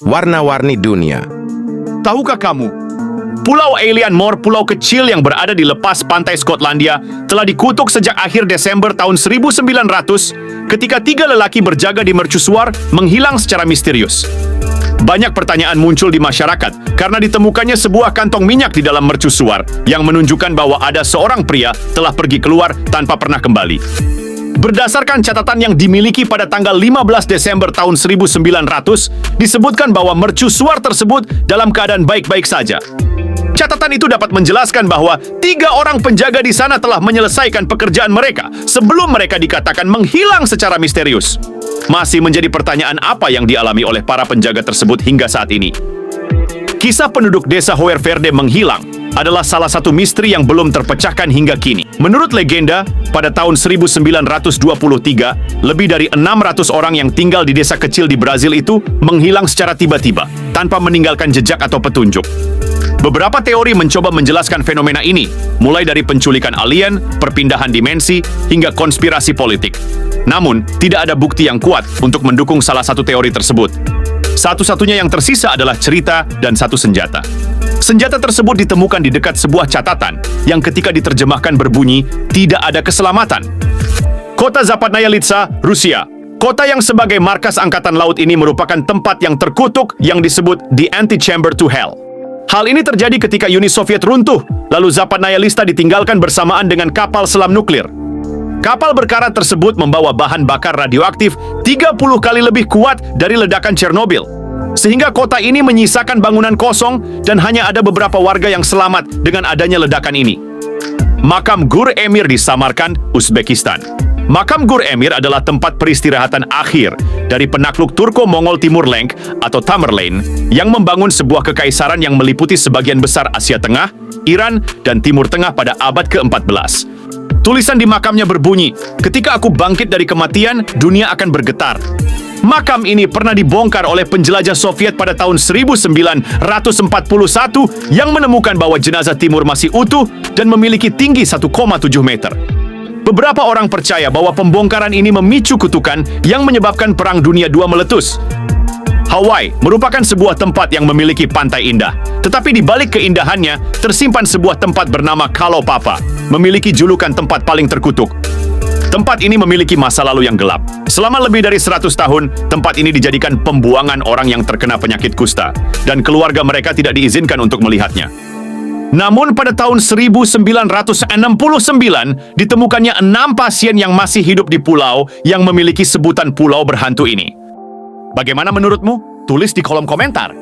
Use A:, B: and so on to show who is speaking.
A: warna-warni dunia.
B: Tahukah kamu, Pulau Alien Moor, pulau kecil yang berada di lepas pantai Skotlandia, telah dikutuk sejak akhir Desember tahun 1900 ketika 3 lelaki berjaga di mercusuar menghilang secara misterius. Banyak pertanyaan muncul di masyarakat karena ditemukannya sebuah kantong minyak di dalam mercusuar yang menunjukkan bahwa ada seorang pria telah pergi keluar tanpa pernah kembali. Berdasarkan catatan yang dimiliki pada tanggal 15 Desember tahun 1900, disebutkan bahwa mercusuar tersebut dalam keadaan baik-baik saja. Catatan itu dapat menjelaskan bahwa 3 orang penjaga di sana telah menyelesaikan pekerjaan mereka sebelum mereka dikatakan menghilang secara misterius. Masih menjadi pertanyaan apa yang dialami oleh para penjaga tersebut hingga saat ini. Kisah penduduk desa Hoerverde menghilang adalah salah satu misteri yang belum terpecahkan hingga kini. Menurut legenda, pada tahun 1923, lebih dari 600 orang yang tinggal di desa kecil di Brazil itu menghilang secara tiba-tiba, tanpa meninggalkan jejak atau petunjuk. Beberapa teori mencoba menjelaskan fenomena ini, mulai dari penculikan alien, perpindahan dimensi, hingga konspirasi politik. Namun, tidak ada bukti yang kuat untuk mendukung salah satu teori tersebut. Satu-satunya yang tersisa adalah cerita dan satu senjata. Senjata tersebut ditemukan di dekat sebuah catatan yang ketika diterjemahkan berbunyi, tidak ada keselamatan. Kota Zapadnaya Litsa, Rusia. Kota yang sebagai markas Angkatan Laut ini merupakan tempat yang terkutuk yang disebut The Antechamber to Hell. Hal ini terjadi ketika Uni Soviet runtuh, lalu Zapadnaya Litsa ditinggalkan bersamaan dengan kapal selam nuklir. Kapal berkarat tersebut membawa bahan bakar radioaktif 30 kali lebih kuat dari ledakan Chernobyl. Sehingga kota ini menyisakan bangunan kosong dan hanya ada beberapa warga yang selamat dengan adanya ledakan ini. Makam Gur Emir di Samarkand, Uzbekistan. Makam Gur Emir adalah tempat peristirahatan akhir dari penakluk Turko-Mongol Timur Leng atau Tamerlane yang membangun sebuah kekaisaran yang meliputi sebagian besar Asia Tengah, Iran, dan Timur Tengah pada abad ke-14. Tulisan di makamnya berbunyi, "Ketika aku bangkit dari kematian, dunia akan bergetar." Makam ini pernah dibongkar oleh penjelajah Soviet pada tahun 1941 yang menemukan bahwa jenazah Timur masih utuh dan memiliki tinggi 1,7 meter. Beberapa orang percaya bahwa pembongkaran ini memicu kutukan yang menyebabkan Perang Dunia II meletus. Hawaii merupakan sebuah tempat yang memiliki pantai indah. Tetapi di balik keindahannya, tersimpan sebuah tempat bernama Kalaupapa, memiliki julukan tempat paling terkutuk. Tempat ini memiliki masa lalu yang gelap. Selama lebih dari 100 tahun, tempat ini dijadikan pembuangan orang yang terkena penyakit kusta, dan keluarga mereka tidak diizinkan untuk melihatnya. Namun pada tahun 1969, ditemukannya 6 pasien yang masih hidup di pulau yang memiliki sebutan pulau berhantu ini. Bagaimana menurutmu? Tulis di kolom komentar.